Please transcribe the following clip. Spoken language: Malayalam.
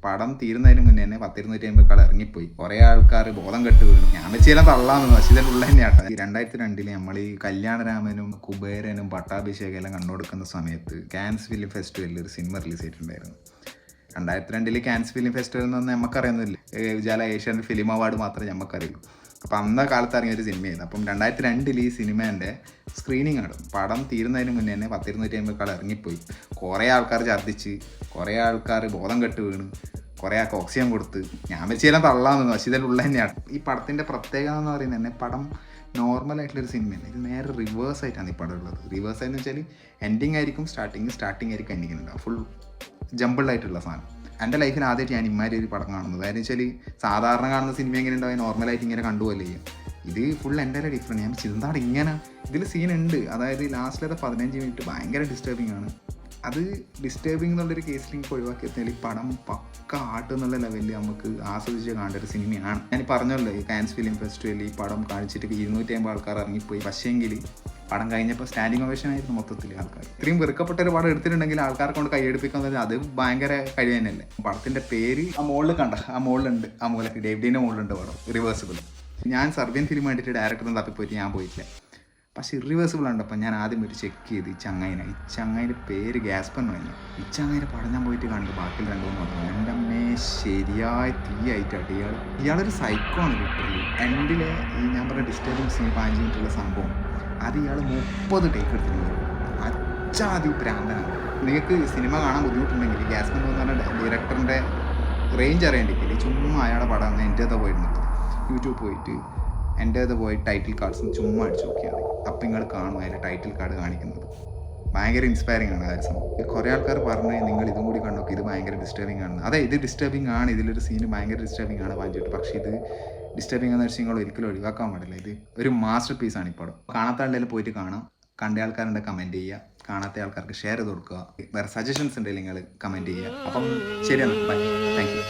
പടം തീരുന്നതിന് മുന്നേ തന്നെ 10,250 ഇറങ്ങിപ്പോയി. കുറേ ആൾക്കാർ ബോധം കെട്ട് വീണു. ഞാൻ വെച്ചാൽ തള്ളാമെന്ന്, പക്ഷേ ഇതിൻ്റെ ഉള്ള തന്നെയാട്ടോ. 2002 നമ്മൾ ഈ കല്യാണരാമനും കുബേരനും പട്ടാഭിഷേകം എല്ലാം കണ്ടുകൊടുക്കുന്ന സമയത്ത് കാൻസ് ഫിലിം ഫെസ്റ്റിവലിൽ ഒരു സിനിമ റിലീസ് ചെയ്തിട്ടുണ്ടായിരുന്നു. 2002 കാൻസ് ഫിലിം ഫെസ്റ്റിവൽ എന്ന് പറഞ്ഞാൽ നമുക്കറിയുന്നില്ല, വിജാല ഏഷ്യാനെറ്റ് ഫിലിം അവാർഡ് മാത്രമേ നമുക്കറിയുള്ളൂ. അപ്പം അന്ന കാലത്ത് ഇറങ്ങിയൊരു സിനിമയായിരുന്നു. അപ്പം 2002 ഈ സിനിമേൻ്റെ സ്ക്രീനിങ് ആണ്. പടം തീരുന്നതിന് മുന്നേ തന്നെ 10,250 ഇറങ്ങിപ്പോയി. കുറേ ആൾക്കാർ ഛർദ്ദിച്ച്, കുറേ ആൾക്കാർ ബോധം കെട്ട് വീണ്, കുറേ ആൾക്ക് ഓക്സിജൻ കൊടുത്ത്. ഞാൻ വെച്ചാൽ തള്ളാമെന്ന്, പക്ഷേ ഇതിൻ്റെ ഉള്ള തന്നെയാണ്. ഈ പടത്തിൻ്റെ പ്രത്യേകത എന്ന് പറയുന്നത് തന്നെ പടം നോർമലായിട്ടുള്ളൊരു സിനിമയാണ്. ഇത് നേരെ റിവേഴ്സ് ആയിട്ടാണ് ഈ പടം ഉള്ളത്. റിവേഴ്സ് ആയെന്ന് വെച്ചാൽ എൻഡിങ് ആയിരിക്കും സ്റ്റാർട്ടിങ് ആയിരിക്കും എൻഡിങ് ഉണ്ടാവും. ഫുൾ ജമ്പിളായിട്ടുള്ള സാധനം. എൻ്റെ ലൈഫിൽ ആദ്യമായിട്ട് ഞാൻ ഇമ്മാതിരി ഒരു പടം കാണുന്നത്. കാര്യം വെച്ചാൽ സാധാരണ കാണുന്ന സിനിമ എങ്ങനെ ഉണ്ടാവും, നോർമലായിട്ട് ഇങ്ങനെ കണ്ടുപോലെ ചെയ്യും. ഇത് ഫുൾ എൻ്റെ ഡിഫറെൻറ്റ്. ഞാൻ ചിന്താട് ഇങ്ങനെ ഇതിൽ സീനുണ്ട്. അതായത് ലാസ്റ്റിലത്തെ 15 മിനിറ്റ് ഭയങ്കര ഡിസ്റ്റർബിങ് ആണ്. അത് ഡിസ്റ്റർബിങ് എന്നുള്ളൊരു കേസിലേക്ക് ഒഴിവാക്കിയാൽ ഈ പടം പക്ക ആട്ട് എന്നുള്ള ലെവലിൽ നമുക്ക് ആസ്വദിച്ച് കാണേണ്ട ഒരു സിനിമയാണ്. ഞാൻ പറഞ്ഞല്ലോ, ഈ കാൻസ് ഫിലിം ഫെസ്റ്റിവലിൽ ഈ പടം കാണിച്ചിട്ട് 250 ആൾക്കാർ ഇറങ്ങിപ്പോയി. പക്ഷേങ്കിൽ പടം കഴിഞ്ഞപ്പോൾ സ്റ്റാൻഡിങ് ഒവേഷൻ ആയിരുന്നു മൊത്തത്തിൽ ആൾക്കാർ. ഇത്രയും വെറുക്കപ്പെട്ട ഒരു പടം എടുത്തിട്ടുണ്ടെങ്കിൽ ആൾക്കാരെ കൊണ്ട് കൈയെടുപ്പിക്കാൻ തന്നെ അത് ഭയങ്കര കഴിവ് തന്നെയല്ലേ. പടത്തിൻ്റെ പേര് ആ മുകളിൽ കണ്ട, ആ മുകളിലുണ്ട്, ആ മൂലക്ക് ഡേവിഡിൻ്റെ മുകളിലുണ്ട് പടം റിവേഴ്സിബിൾ. ഞാൻ സർബിയൻ ഫിലിം വേണ്ടിയിട്ട് ഡയറക്ടറിന് തപ്പിപ്പോയിട്ട് ഞാൻ പോയിട്ടില്ല. പക്ഷേ ഇറിവേഴ്സിബിൾ ഉണ്ടപ്പോൾ ഞാൻ ആദ്യം ഒരു ചെക്ക് ചെയ്ത് ഈ ചങ്ങായിൻ്റെ പേര് ഗ്യാസ്പൻ വാങ്ങി. ഈ ചങ്ങായിൻ്റെ പടം ഞാൻ പോയിട്ട് കണ്ടു. ബാക്കി 2-3 പടം എൻ്റെ അമ്മേ ശരിയായ തീയായിട്ടാണ്. ഇയാളൊരു സൈക്കോ ആണ് ലിറ്ററലി. എൻഡിലെ ഈ ഞാൻ പറഞ്ഞ ഡിസ്റ്റർബിങ് സീൻ 15 മിനിറ്റുള്ള സംഭവം അത് ഇയാൾ 30 ടേക്ക് എടുത്തിട്ടുണ്ട്. അച്ചാതി പ്രാന്തനാണ്. നിങ്ങൾക്ക് സിനിമ കാണാൻ ബുദ്ധിമുട്ടുണ്ടെങ്കിൽ ഗ്യാസ്പൻ എന്ന് പറഞ്ഞ ഡയറക്ടറിൻ്റെ റേഞ്ച് അറിയേണ്ടിക്കില്ല. ചുമ്മാ അയാളുടെ പടം എൻ്റെ അത് പോയിരുന്നത് യൂട്യൂബ് പോയിട്ട് എൻ്റെ അത് പോയി ടൈറ്റിൽ കാർഡ്സ് ചുമ്മാ അടിച്ചു നോക്കിയാൽ മതി. അപ്പം നിങ്ങൾ കാണും അതിൻ്റെ ടൈറ്റിൽ കാർഡ് കാണിക്കുന്നത്. ഭയങ്കര ഇൻസ്പയറിംഗ് ആണ് ആ ഒരു സംഭവം. കുറേ ആൾക്കാർ പറഞ്ഞു നിങ്ങൾ ഇതും കൂടി കണ്ടോക്കി, ഇത് ഭയങ്കര ഡിസ്റ്റർബിംഗ് ആണ്. അതെ, ഇത് ഡിസ്റ്റർബിംഗ് ആണ്. ഇതിലൊരു സീന് ഭയങ്കര ഡിസ്റ്റർബിംഗ് ആണ് പറഞ്ഞിട്ട്. പക്ഷേ ഇത് ഡിസ്റ്റർബിംഗ് എന്ന് വെച്ചാൽ നിങ്ങൾ ഒരിക്കലും ഒഴിവാക്കാൻ പാടില്ല. ഇത് ഒരു മാസ്റ്റർ പീസാണ് ഈ പടം. കാണാത്ത ആളുടെ പോയിട്ട് കാണാം. കണ്ട ആൾക്കാരുണ്ട് കമൻറ്റ് ചെയ്യുക, കാണാത്ത ആൾക്കാർക്ക് ഷെയർ ചെയ്ത് കൊടുക്കുക. വേറെ സജഷൻസ് ഉണ്ടെങ്കിൽ നിങ്ങൾ കമൻറ്റ് ചെയ്യുക. അപ്പം ശരിയാണ്, ബൈ, താങ്ക് യു.